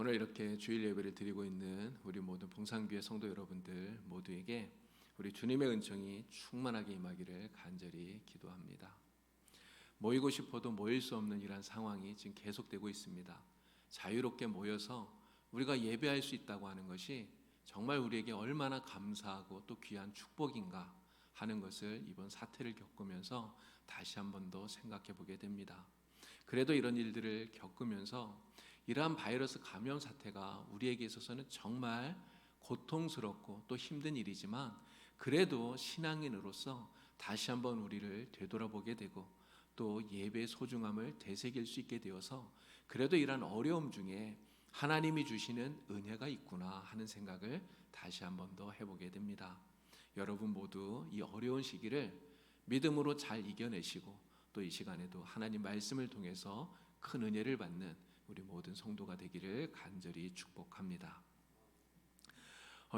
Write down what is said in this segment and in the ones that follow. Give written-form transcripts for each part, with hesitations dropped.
오늘 이렇게 주일 예배를 드리고 있는 우리 모든 봉산교회 성도 여러분들 모두에게 우리 주님의 은총이 충만하게 임하기를 간절히 기도합니다. 모이고 싶어도 모일 수 없는 이러한 상황이 지금 계속되고 있습니다. 자유롭게 모여서 우리가 예배할 수 있다고 하는 것이 정말 우리에게 얼마나 감사하고 또 귀한 축복인가 하는 것을 이번 사태를 겪으면서 다시 한 번 더 생각해 보게 됩니다. 그래도 이런 일들을 겪으면서 이러한 바이러스 감염 사태가 우리에게 있어서는 정말 고통스럽고 또 힘든 일이지만 그래도 신앙인으로서 다시 한번 우리를 되돌아보게 되고 또 예배의 소중함을 되새길 수 있게 되어서 그래도 이러한 어려움 중에 하나님이 주시는 은혜가 있구나 하는 생각을 다시 한번 더 해보게 됩니다. 여러분 모두 이 어려운 시기를 믿음으로 잘 이겨내시고 또 이 시간에도 하나님 말씀을 통해서 큰 은혜를 받는 우리 모든 성도가 되기를 간절히 축복합니다.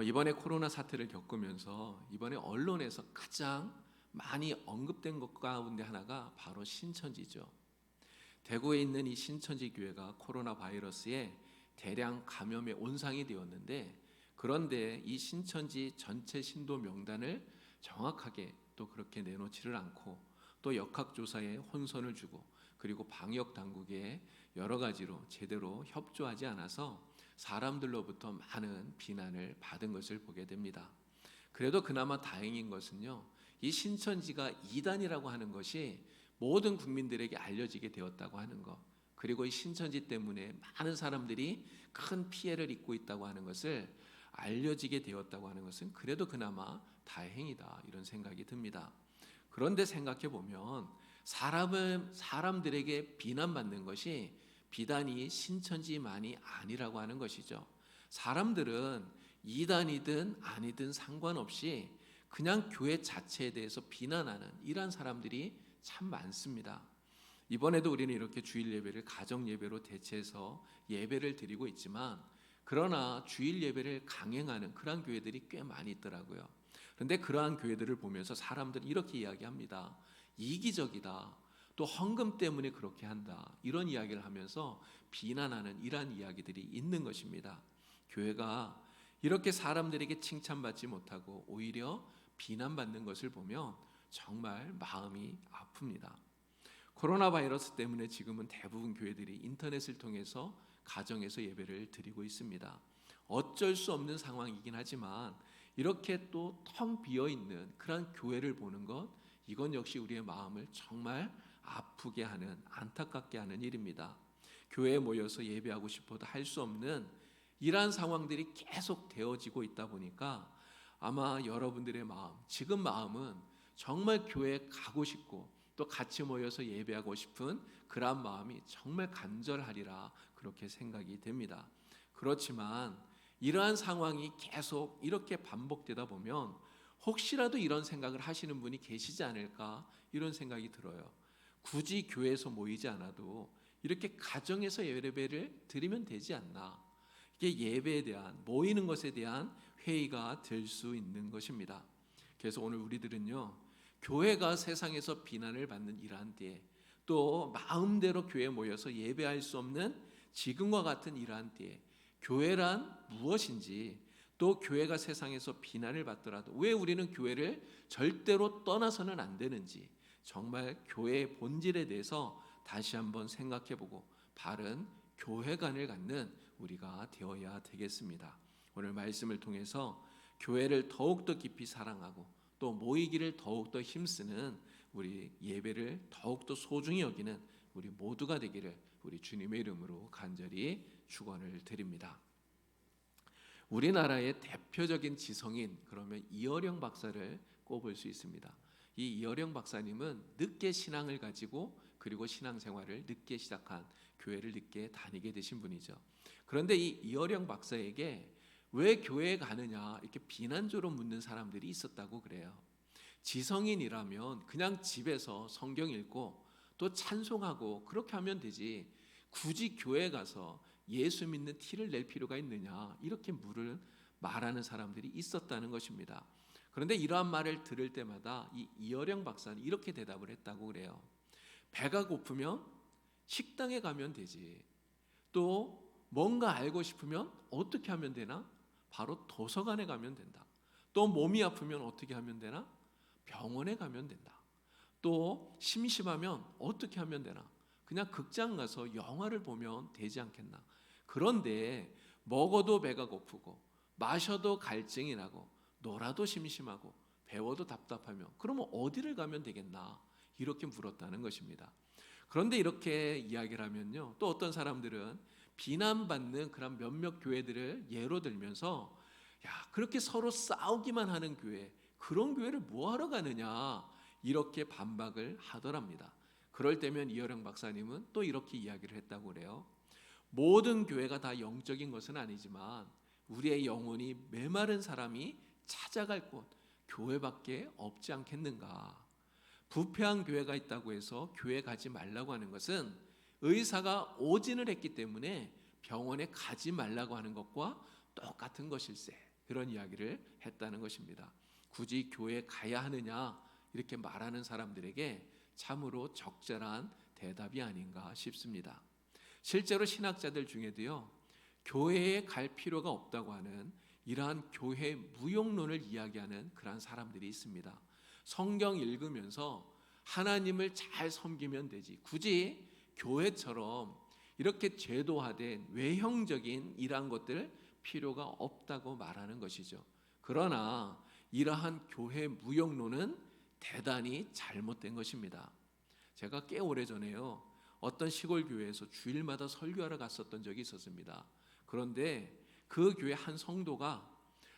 이번에 코로나 사태를 겪으면서 이번에 언론에서 가장 많이 언급된 것 가운데 하나가 바로 신천지죠. 대구에 있는 이 신천지 교회가 코로나 바이러스에 대량 감염의 온상이 되었는데, 그런데 이 신천지 전체 신도 명단을 정확하게 또 그렇게 내놓지를 않고 또 역학조사에 혼선을 주고 그리고 방역 당국에 여러 가지로 제대로 협조하지 않아서 사람들로부터 많은 비난을 받은 것을 보게 됩니다. 그래도 그나마 다행인 것은요, 이 신천지가 이단이라고 하는 것이 모든 국민들에게 알려지게 되었다고 하는 것, 그리고 이 신천지 때문에 많은 사람들이 큰 피해를 입고 있다고 하는 것을 알려지게 되었다고 하는 것은 그래도 그나마 다행이다 이런 생각이 듭니다. 그런데 생각해 보면 사람들에게 비난받는 것이 비단이 신천지만이 아니라고 하는 것이죠. 사람들은 이단이든 아니든 상관없이 그냥 교회 자체에 대해서 비난하는 이러한 사람들이 참 많습니다. 이번에도 우리는 이렇게 주일 예배를 가정 예배로 대체해서 예배를 드리고 있지만, 그러나 주일 예배를 강행하는 그러한 교회들이 꽤 많이 있더라고요. 그런데 그러한 교회들을 보면서 사람들은 이렇게 이야기합니다. 이기적이다. 또 헌금 때문에 그렇게 한다. 이런 이야기를 하면서 비난하는 이러한 이야기들이 있는 것입니다. 교회가 이렇게 사람들에게 칭찬받지 못하고 오히려 비난받는 것을 보면 정말 마음이 아픕니다. 코로나 바이러스 때문에 지금은 대부분 교회들이 인터넷을 통해서 가정에서 예배를 드리고 있습니다. 어쩔 수 없는 상황이긴 하지만 이렇게 또 텅 비어있는 그런 교회를 보는 것, 이건 역시 우리의 마음을 정말 아프게 하는, 안타깝게 하는 일입니다. 교회에 모여서 예배하고 싶어도 할 수 없는 이러한 상황들이 계속 되어지고 있다 보니까 아마 여러분들의 마음, 지금 마음은 정말 교회에 가고 싶고 또 같이 모여서 예배하고 싶은 그러한 마음이 정말 간절하리라 그렇게 생각이 됩니다. 그렇지만 이러한 상황이 계속 이렇게 반복되다 보면 혹시라도 이런 생각을 하시는 분이 계시지 않을까 이런 생각이 들어요. 굳이 교회에서 모이지 않아도 이렇게 가정에서 예배를 드리면 되지 않나. 이게 예배에 대한, 모이는 것에 대한 회의가 될 수 있는 것입니다. 그래서 오늘 우리들은요, 교회가 세상에서 비난을 받는 이러한 때에, 또 마음대로 교회에 모여서 예배할 수 없는 지금과 같은 이러한 때에 교회란 무엇인지, 또 교회가 세상에서 비난을 받더라도 왜 우리는 교회를 절대로 떠나서는 안 되는지, 정말 교회의 본질에 대해서 다시 한번 생각해보고 바른 교회관을 갖는 우리가 되어야 되겠습니다. 오늘 말씀을 통해서 교회를 더욱더 깊이 사랑하고 또 모이기를 더욱더 힘쓰는, 우리 예배를 더욱더 소중히 여기는 우리 모두가 되기를 우리 주님의 이름으로 간절히 축원을 드립니다. 우리나라의 대표적인 지성인, 그러면 이어령 박사를 꼽을 수 있습니다. 이 이어령 박사님은 늦게 신앙을 가지고 그리고 신앙생활을 늦게 시작한, 교회를 늦게 다니게 되신 분이죠. 그런데 이 이어령 박사에게 왜 교회에 가느냐 이렇게 비난조로 묻는 사람들이 있었다고 그래요. 지성인이라면 그냥 집에서 성경 읽고 또 찬송하고 그렇게 하면 되지 굳이 교회에 가서 예수 믿는 티를 낼 필요가 있느냐, 이렇게 말하는 사람들이 있었다는 것입니다. 그런데 이러한 말을 들을 때마다 이 이어령 박사는 이렇게 대답을 했다고 그래요. 배가 고프면 식당에 가면 되지, 또 뭔가 알고 싶으면 어떻게 하면 되나? 바로 도서관에 가면 된다. 또 몸이 아프면 어떻게 하면 되나? 병원에 가면 된다. 또 심심하면 어떻게 하면 되나? 그냥 극장 가서 영화를 보면 되지 않겠나? 그런데 먹어도 배가 고프고 마셔도 갈증이 나고 놀아도 심심하고 배워도 답답하며 그러면 어디를 가면 되겠나? 이렇게 물었다는 것입니다. 그런데 이렇게 이야기를 하면요, 또 어떤 사람들은 비난받는 그런 몇몇 교회들을 예로 들면서 야, 그렇게 서로 싸우기만 하는 교회, 그런 교회를 뭐하러 가느냐, 이렇게 반박을 하더랍니다. 그럴 때면 이어령 박사님은 또 이렇게 이야기를 했다고 그래요. 모든 교회가 다 영적인 것은 아니지만 우리의 영혼이 메마른 사람이 찾아갈 곳, 교회밖에 없지 않겠는가. 부패한 교회가 있다고 해서 교회 가지 말라고 하는 것은 의사가 오진을 했기 때문에 병원에 가지 말라고 하는 것과 똑같은 것일세, 그런 이야기를 했다는 것입니다. 굳이 교회 가야 하느냐 이렇게 말하는 사람들에게 참으로 적절한 대답이 아닌가 싶습니다. 실제로 신학자들 중에도요, 교회에 갈 필요가 없다고 하는 이러한 교회 무용론을 이야기하는 그러한 사람들이 있습니다. 성경 읽으면서 하나님을 잘 섬기면 되지, 굳이 교회처럼 이렇게 제도화된 외형적인 이러한 것들 필요가 없다고 말하는 것이죠. 그러나 이러한 교회 무용론은 대단히 잘못된 것입니다. 제가 꽤 오래전에요, 어떤 시골 교회에서 주일마다 설교하러 갔었던 적이 있었습니다. 그런데 그 교회 한 성도가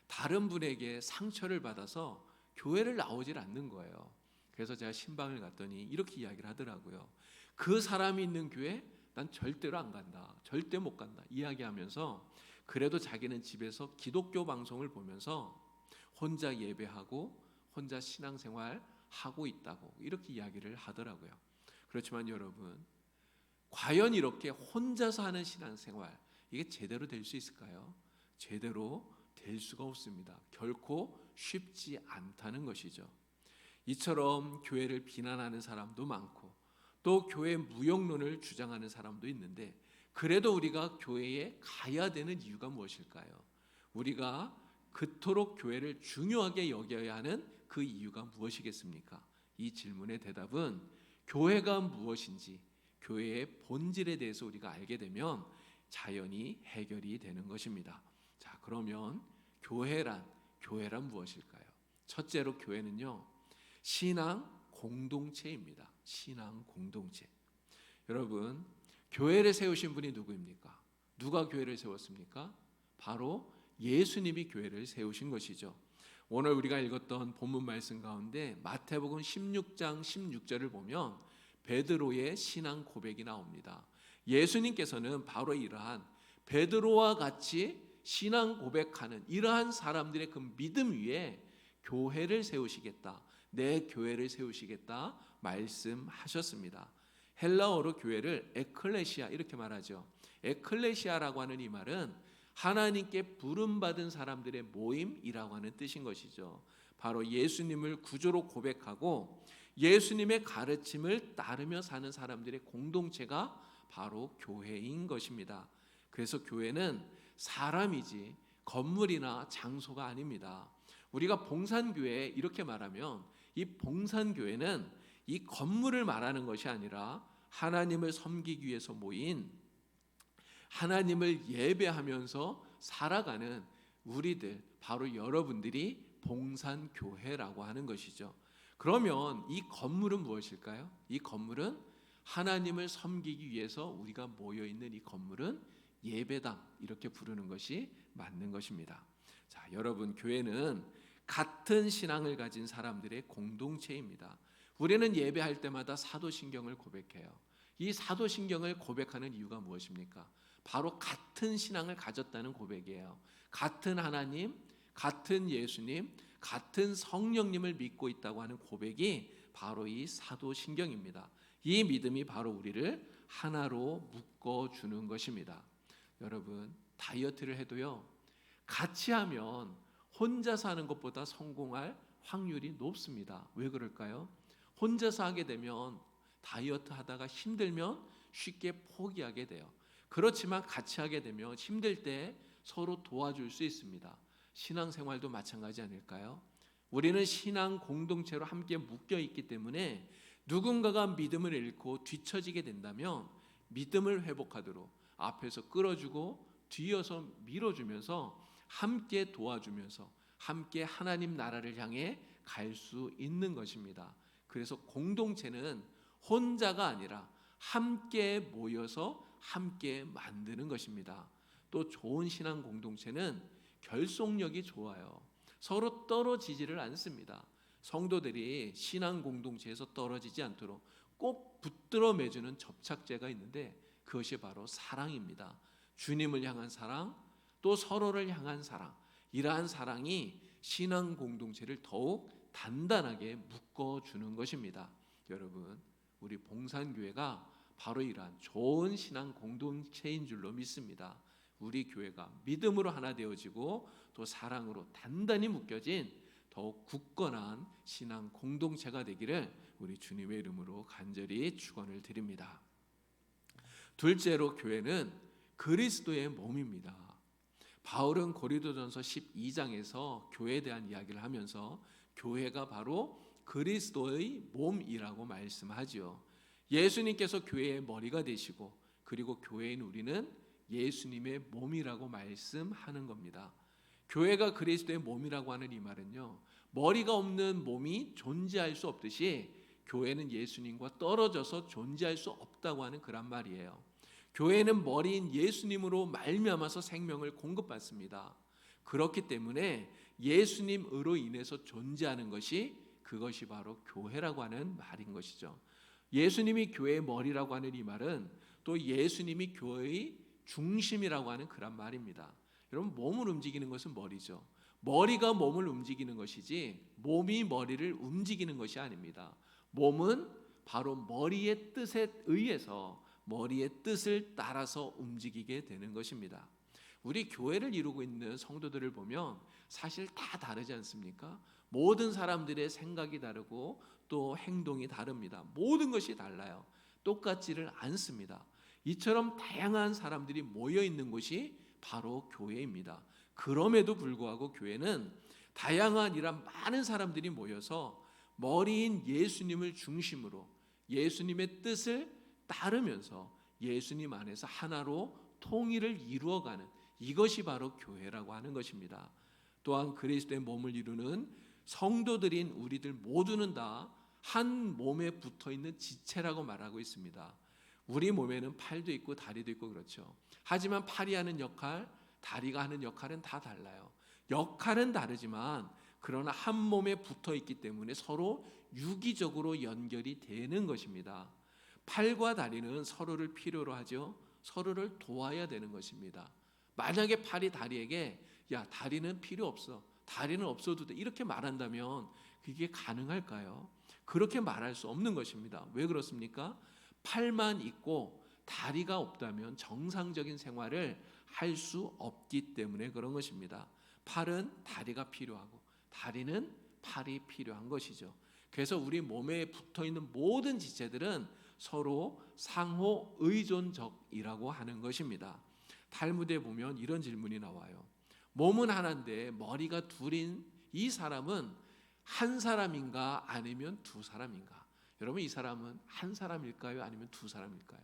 다른 분에게 상처를 받아서 교회를 나오질 않는 거예요. 그래서 제가 신방을 갔더니 이렇게 이야기를 하더라고요. 그 사람이 있는 교회 난 절대로 안 간다, 절대 못 간다 이야기하면서, 그래도 자기는 집에서 기독교 방송을 보면서 혼자 예배하고 혼자 신앙생활 하고 있다고 이렇게 이야기를 하더라고요. 그렇지만 여러분, 과연 이렇게 혼자서 하는 신앙생활, 이게 제대로 될 수 있을까요? 제대로 될 수가 없습니다. 결코 쉽지 않다는 것이죠. 이처럼 교회를 비난하는 사람도 많고 또 교회 무용론을 주장하는 사람도 있는데, 그래도 우리가 교회에 가야 되는 이유가 무엇일까요? 우리가 그토록 교회를 중요하게 여겨야 하는 그 이유가 무엇이겠습니까? 이 질문의 대답은 교회가 무엇인지, 교회의 본질에 대해서 우리가 알게 되면 자연히 해결이 되는 것입니다. 자, 그러면 교회란 무엇일까요? 첫째로 교회는요, 신앙 공동체입니다. 신앙 공동체. 여러분, 교회를 세우신 분이 누구입니까? 누가 교회를 세웠습니까? 바로 예수님이 교회를 세우신 것이죠. 오늘 우리가 읽었던 본문 말씀 가운데 마태복음 16장 16절을 보면 베드로의 신앙 고백이 나옵니다. 예수님께서는 바로 이러한 베드로와 같이 신앙 고백하는 이러한 사람들의 그 믿음 위에 교회를 세우시겠다, 내 교회를 세우시겠다 말씀하셨습니다. 헬라어로 교회를 에클레시아 이렇게 말하죠. 에클레시아라고 하는 이 말은 하나님께 부름받은 사람들의 모임이라고 하는 뜻인 것이죠. 바로 예수님을 구주로 고백하고 예수님의 가르침을 따르며 사는 사람들의 공동체가 바로 교회인 것입니다. 그래서 교회는 사람이지 건물이나 장소가 아닙니다. 우리가 봉산교회 이렇게 말하면 이 봉산교회는 이 건물을 말하는 것이 아니라 하나님을 섬기기 위해서 모인, 하나님을 예배하면서 살아가는 우리들, 바로 여러분들이 봉산교회라고 하는 것이죠. 그러면 이 건물은 무엇일까요? 이 건물은 하나님을 섬기기 위해서 우리가 모여있는 이 건물은 예배당, 이렇게 부르는 것이 맞는 것입니다. 자, 여러분, 교회는 같은 신앙을 가진 사람들의 공동체입니다. 우리는 예배할 때마다 사도신경을 고백해요. 이 사도신경을 고백하는 이유가 무엇입니까? 바로 같은 신앙을 가졌다는 고백이에요. 같은 하나님, 같은 예수님, 같은 성령님을 믿고 있다고 하는 고백이 바로 이 사도신경입니다. 이 믿음이 바로 우리를 하나로 묶어주는 것입니다. 여러분, 다이어트를 해도요, 같이 하면 혼자서 하는 것보다 성공할 확률이 높습니다. 왜 그럴까요? 혼자서 하게 되면 다이어트 하다가 힘들면 쉽게 포기하게 돼요. 그렇지만 같이 하게 되면 힘들 때 서로 도와줄 수 있습니다. 신앙생활도 마찬가지 아닐까요? 우리는 신앙 공동체로 함께 묶여 있기 때문에 누군가가 믿음을 잃고 뒤처지게 된다면 믿음을 회복하도록 앞에서 끌어주고 뒤에서 밀어주면서 함께 도와주면서 함께 하나님 나라를 향해 갈 수 있는 것입니다. 그래서 공동체는 혼자가 아니라 함께 모여서 함께 만드는 것입니다. 또 좋은 신앙 공동체는 결속력이 좋아요. 서로 떨어지지를 않습니다. 성도들이 신앙 공동체에서 떨어지지 않도록 꼭 붙들어 매주는 접착제가 있는데 그것이 바로 사랑입니다. 주님을 향한 사랑, 또 서로를 향한 사랑, 이러한 사랑이 신앙 공동체를 더욱 단단하게 묶어주는 것입니다. 여러분, 우리 봉산교회가 바로 이러한 좋은 신앙 공동체인 줄로 믿습니다. 우리 교회가 믿음으로 하나 되어지고 또 사랑으로 단단히 묶여진 더욱 굳건한 신앙 공동체가 되기를 우리 주님의 이름으로 간절히 축원을 드립니다. 둘째로 교회는 그리스도의 몸입니다. 바울은 고린도전서 12장에서 교회에 대한 이야기를 하면서 교회가 바로 그리스도의 몸이라고 말씀하지요. 예수님께서 교회의 머리가 되시고 그리고 교회인 우리는 예수님의 몸이라고 말씀하는 겁니다. 교회가 그리스도의 몸이라고 하는 이 말은요, 머리가 없는 몸이 존재할 수 없듯이 교회는 예수님과 떨어져서 존재할 수 없다고 하는 그런 말이에요. 교회는 머리인 예수님으로 말미암아서 생명을 공급받습니다. 그렇기 때문에 예수님으로 인해서 존재하는 것이 그것이 바로 교회라고 하는 말인 것이죠. 예수님이 교회의 머리라고 하는 이 말은 또 예수님이 교회의 중심이라고 하는 그런 말입니다. 여러분, 몸을 움직이는 것은 머리죠. 머리가 몸을 움직이는 것이지 몸이 머리를 움직이는 것이 아닙니다. 몸은 바로 머리의 뜻에 의해서 머리의 뜻을 따라서 움직이게 되는 것입니다. 우리 교회를 이루고 있는 성도들을 보면 사실 다 다르지 않습니까? 모든 사람들의 생각이 다르고 또 행동이 다릅니다. 모든 것이 달라요. 똑같지를 않습니다. 이처럼 다양한 사람들이 모여 있는 곳이 바로 교회입니다. 그럼에도 불구하고 교회는 다양한 이런 많은 사람들이 모여서 머리인 예수님을 중심으로 예수님의 뜻을 따르면서 예수님 안에서 하나로 통일을 이루어가는 이것이 바로 교회라고 하는 것입니다. 또한 그리스도의 몸을 이루는 성도들인 우리들 모두는 다 한 몸에 붙어있는 지체라고 말하고 있습니다. 우리 몸에는 팔도 있고 다리도 있고 그렇죠. 하지만 팔이 하는 역할, 다리가 하는 역할은 다 달라요. 역할은 다르지만 그러나 한 몸에 붙어 있기 때문에 서로 유기적으로 연결이 되는 것입니다. 팔과 다리는 서로를 필요로 하죠. 서로를 도와야 되는 것입니다. 만약에 팔이 다리에게 야, 다리는 필요 없어, 다리는 없어도 돼, 이렇게 말한다면 그게 가능할까요? 그렇게 말할 수 없는 것입니다. 왜 그렇습니까? 팔만 있고 다리가 없다면 정상적인 생활을 할 수 없기 때문에 그런 것입니다. 팔은 다리가 필요하고 다리는 팔이 필요한 것이죠. 그래서 우리 몸에 붙어있는 모든 지체들은 서로 상호 의존적이라고 하는 것입니다. 탈무드에 보면 이런 질문이 나와요. 몸은 하나인데 머리가 둘인 이 사람은 한 사람인가 아니면 두 사람인가? 여러분, 이 사람은 한 사람일까요? 아니면 두 사람일까요?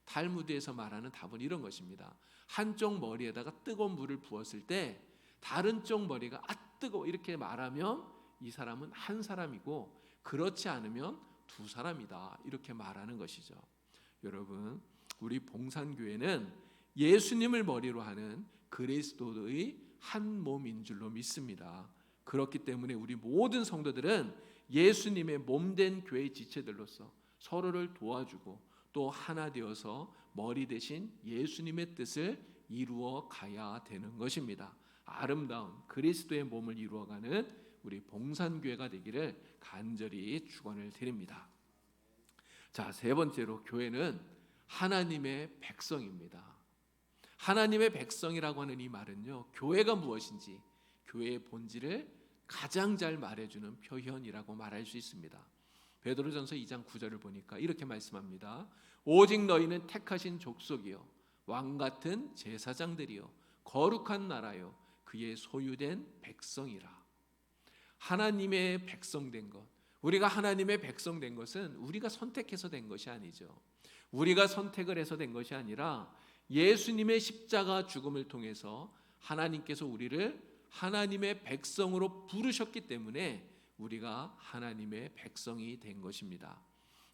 탈무드에서 말하는 답은 이런 것입니다. 한쪽 머리에다가 뜨거운 물을 부었을 때 다른 쪽 머리가 아 뜨거워 이렇게 말하면 이 사람은 한 사람이고 그렇지 않으면 두 사람이다 이렇게 말하는 것이죠. 여러분, 우리 봉산교회는 예수님을 머리로 하는 그리스도의 한 몸인 줄로 믿습니다. 그렇기 때문에 우리 모든 성도들은 예수님의 몸된 교회의 지체들로서 서로를 도와주고 또 하나 되어서 머리 대신 예수님의 뜻을 이루어 가야 되는 것입니다. 아름다운 그리스도의 몸을 이루어가는 우리 봉산교회가 되기를 간절히 축원을 드립니다. 자, 세 번째로 교회는 하나님의 백성입니다. 하나님의 백성이라고 하는 이 말은요, 교회가 무엇인지 교회의 본질을 가장 잘 말해주는 표현이라고 말할 수 있습니다. 베드로전서 2장 9절을 보니까 이렇게 말씀합니다. 오직 너희는 택하신 족속이요 왕 같은 제사장들이요 거룩한 나라요 그의 소유된 백성이라. 하나님의 백성된 것, 우리가 하나님의 백성된 것은 우리가 선택해서 된 것이 아니죠. 우리가 선택을 해서 된 것이 아니라 예수님의 십자가 죽음을 통해서 하나님께서 우리를 하나님의 백성으로 부르셨기 때문에 우리가 하나님의 백성이 된 것입니다.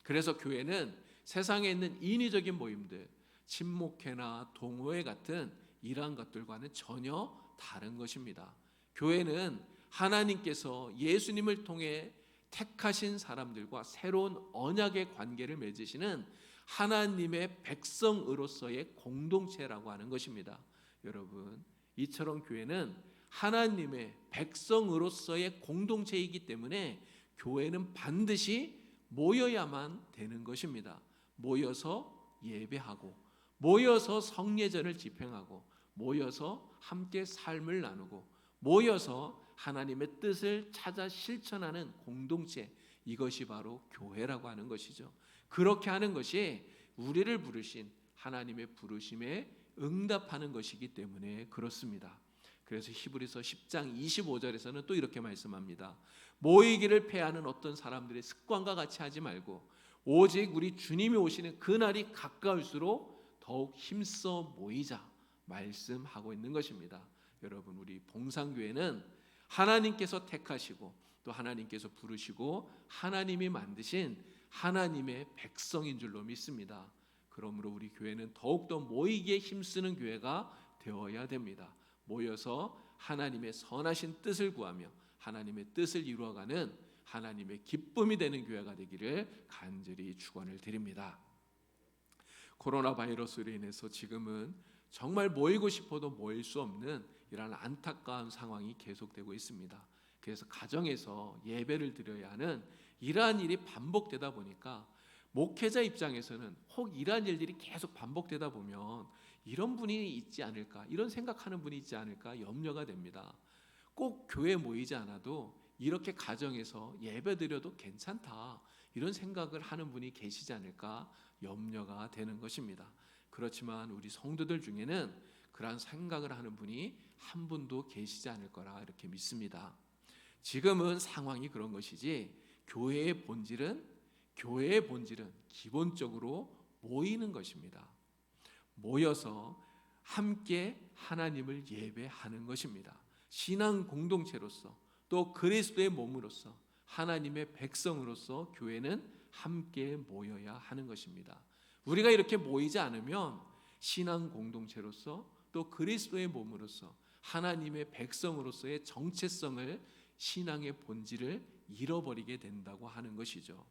그래서 교회는 세상에 있는 인위적인 모임들, 친목회나 동호회 같은 이러한 것들과는 전혀 다른 것입니다. 교회는 하나님께서 예수님을 통해 택하신 사람들과 새로운 언약의 관계를 맺으시는 하나님의 백성으로서의 공동체라고 하는 것입니다. 여러분, 이처럼 교회는 하나님의 백성으로서의 공동체이기 때문에 교회는 반드시 모여야만 되는 것입니다. 모여서 예배하고, 모여서 성례전을 집행하고, 모여서 함께 삶을 나누고, 모여서 하나님의 뜻을 찾아 실천하는 공동체, 이것이 바로 교회라고 하는 것이죠. 그렇게 하는 것이 우리를 부르신 하나님의 부르심에 응답하는 것이기 때문에 그렇습니다. 그래서 히브리서 10장 25절에서는 또 이렇게 말씀합니다. 모이기를 패하는 어떤 사람들의 습관과 같이 하지 말고 오직 우리 주님이 오시는 그날이 가까울수록 더욱 힘써 모이자 말씀하고 있는 것입니다. 여러분, 우리 봉상교회는 하나님께서 택하시고 또 하나님께서 부르시고 하나님이 만드신 하나님의 백성인 줄로 믿습니다. 그러므로 우리 교회는 더욱더 모이기에 힘쓰는 교회가 되어야 됩니다. 모여서 하나님의 선하신 뜻을 구하며 하나님의 뜻을 이루어가는 하나님의 기쁨이 되는 교회가 되기를 간절히 축원을 드립니다. 코로나 바이러스로 인해서 지금은 정말 모이고 싶어도 모일 수 없는 이러한 안타까운 상황이 계속되고 있습니다. 그래서 가정에서 예배를 드려야 하는 이러한 일이 반복되다 보니까 목회자 입장에서는 혹 이러한 일들이 계속 반복되다 보면 이런 분이 있지 않을까, 이런 생각하는 분이 있지 않을까 염려가 됩니다. 꼭 교회에 모이지 않아도 이렇게 가정에서 예배 드려도 괜찮다, 이런 생각을 하는 분이 계시지 않을까 염려가 되는 것입니다. 그렇지만 우리 성도들 중에는 그러한 생각을 하는 분이 한 분도 계시지 않을 거라 이렇게 믿습니다. 지금은 상황이 그런 것이지 교회의 본질은 기본적으로 모이는 것입니다. 모여서 함께 하나님을 예배하는 것입니다. 신앙 공동체로서 또 그리스도의 몸으로서 하나님의 백성으로서 교회는 함께 모여야 하는 것입니다. 우리가 이렇게 모이지 않으면 신앙 공동체로서 또 그리스도의 몸으로서 하나님의 백성으로서의 정체성을, 신앙의 본질을 잃어버리게 된다고 하는 것이죠.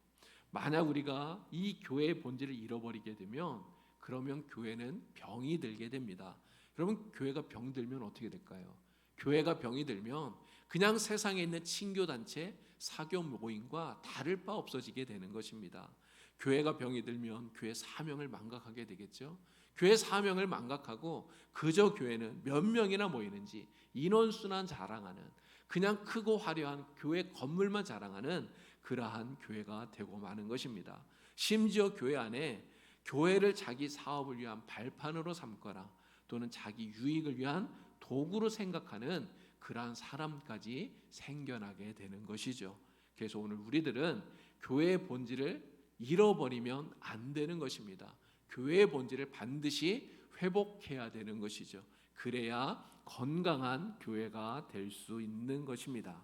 만약 우리가 이 교회의 본질을 잃어버리게 되면 그러면 교회는 병이 들게 됩니다. 여러분, 교회가 병들면 어떻게 될까요? 교회가 병이 들면 그냥 세상에 있는 친교단체, 사교 모임과 다를 바 없어지게 되는 것입니다. 교회가 병이 들면 교회 사명을 망각하게 되겠죠. 교회 사명을 망각하고 그저 교회는 몇 명이나 모이는지 인원수만 자랑하는, 그냥 크고 화려한 교회 건물만 자랑하는 그러한 교회가 되고 마는 것입니다. 심지어 교회 안에 교회를 자기 사업을 위한 발판으로 삼거나 또는 자기 유익을 위한 도구로 생각하는 그러한 사람까지 생겨나게 되는 것이죠. 그래서 오늘 우리들은 교회의 본질을 잃어버리면 안 되는 것입니다. 교회의 본질을 반드시 회복해야 되는 것이죠. 그래야 건강한 교회가 될 수 있는 것입니다.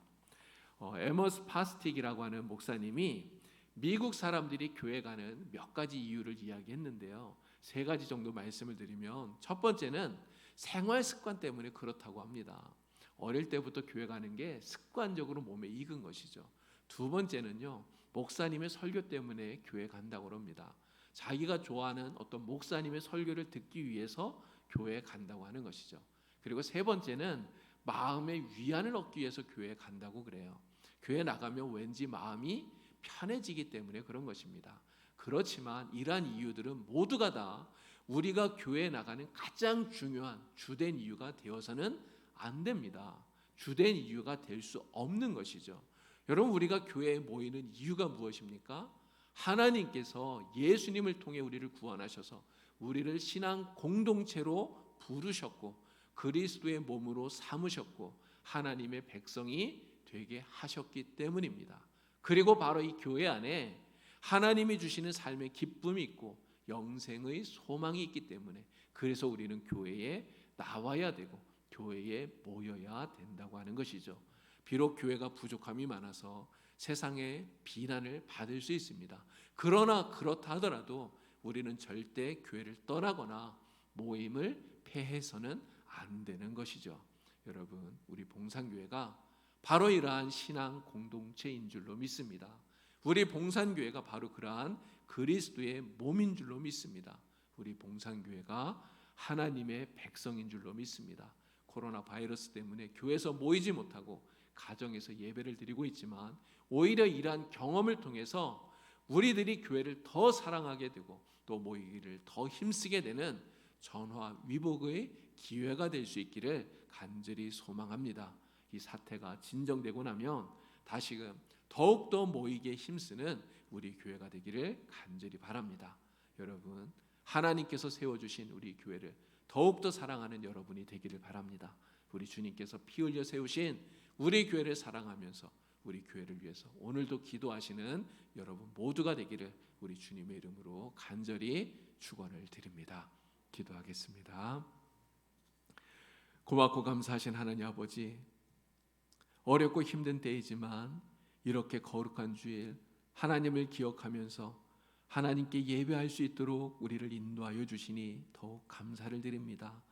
에머스 파스틱이라고 하는 목사님이 미국 사람들이 교회 가는 몇 가지 이유를 이야기했는데요. 세 가지 정도 말씀을 드리면, 첫 번째는 생활 습관 때문에 그렇다고 합니다. 어릴 때부터 교회 가는 게 습관적으로 몸에 익은 것이죠. 두 번째는요, 목사님의 설교 때문에 교회 간다고 합니다. 자기가 좋아하는 어떤 목사님의 설교를 듣기 위해서 교회에 간다고 하는 것이죠. 그리고 세 번째는 마음의 위안을 얻기 위해서 교회에 간다고 그래요. 교회 나가면 왠지 마음이 편해지기 때문에 그런 것입니다. 그렇지만 이러한 이유들은 모두가 다 우리가 교회에 나가는 가장 중요한 주된 이유가 되어서는 안 됩니다. 주된 이유가 될 수 없는 것이죠. 여러분, 우리가 교회에 모이는 이유가 무엇입니까? 하나님께서 예수님을 통해 우리를 구원하셔서 우리를 신앙 공동체로 부르셨고 그리스도의 몸으로 삼으셨고 하나님의 백성이 되게 하셨기 때문입니다. 그리고 바로 이 교회 안에 하나님이 주시는 삶의 기쁨이 있고 영생의 소망이 있기 때문에 그래서 우리는 교회에 나와야 되고 교회에 모여야 된다고 하는 것이죠. 비록 교회가 부족함이 많아서 세상의 비난을 받을 수 있습니다. 그러나 그렇다 하더라도 우리는 절대 교회를 떠나거나 모임을 폐해서는 안 되는 것이죠. 여러분, 우리 봉산교회가 바로 이러한 신앙 공동체인 줄로 믿습니다. 우리 봉산교회가 바로 그러한 그리스도의 몸인 줄로 믿습니다. 우리 봉산교회가 하나님의 백성인 줄로 믿습니다. 코로나 바이러스 때문에 교회에서 모이지 못하고 가정에서 예배를 드리고 있지만 오히려 이러한 경험을 통해서 우리들이 교회를 더 사랑하게 되고 또 모이기를 더 힘쓰게 되는 전화위복의 기회가 될 수 있기를 간절히 소망합니다. 이 사태가 진정되고 나면 다시금 더욱더 모이기에 힘쓰는 우리 교회가 되기를 간절히 바랍니다. 여러분, 하나님께서 세워주신 우리 교회를 더욱더 사랑하는 여러분이 되기를 바랍니다. 우리 주님께서 피 흘려 세우신 우리 교회를 사랑하면서 우리 교회를 위해서 오늘도 기도하시는 여러분 모두가 되기를 우리 주님의 이름으로 간절히 축원을 드립니다. 기도하겠습니다. 고맙고 감사하신 하나님 아버지, 어렵고 힘든 때이지만 이렇게 거룩한 주일 하나님을 기억하면서 하나님께 예배할 수 있도록 우리를 인도하여 주시니 더욱 감사를 드립니다.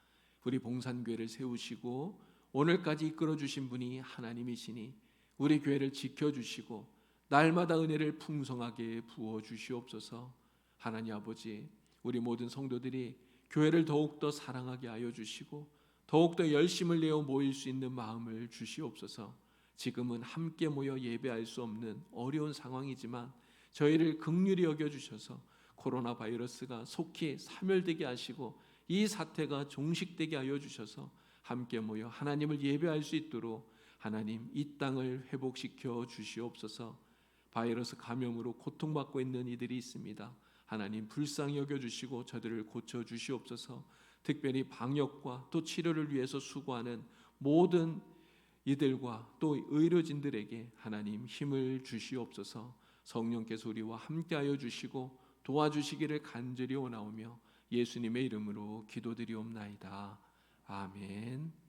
우리 봉산교회를 세우시고 오늘까지 이끌어 주신 분이 하나님이시니 우리 교회를 지켜주시고 날마다 은혜를 풍성하게 부어 주시옵소서. 하나님 아버지, 우리 모든 성도들이 교회를 더욱더 사랑하게 하여 주시고 더욱더 열심을 내어 모일 수 있는 마음을 주시옵소서. 지금은 함께 모여 예배할 수 없는 어려운 상황이지만 저희를 긍휼히 여겨주셔서 코로나 바이러스가 속히 사멸되게 하시고 이 사태가 종식되게 하여 주셔서 함께 모여 하나님을 예배할 수 있도록 하나님 이 땅을 회복시켜 주시옵소서. 바이러스 감염으로 고통받고 있는 이들이 있습니다. 하나님 불쌍히 여겨주시고 저들을 고쳐주시옵소서. 특별히 방역과 또 치료를 위해서 수고하는 모든 이들과 또 의료진들에게 하나님 힘을 주시옵소서. 성령께서 우리와 함께하여 주시고 도와주시기를 간절히 원하오며 예수님의 이름으로 기도드리옵나이다. 아멘.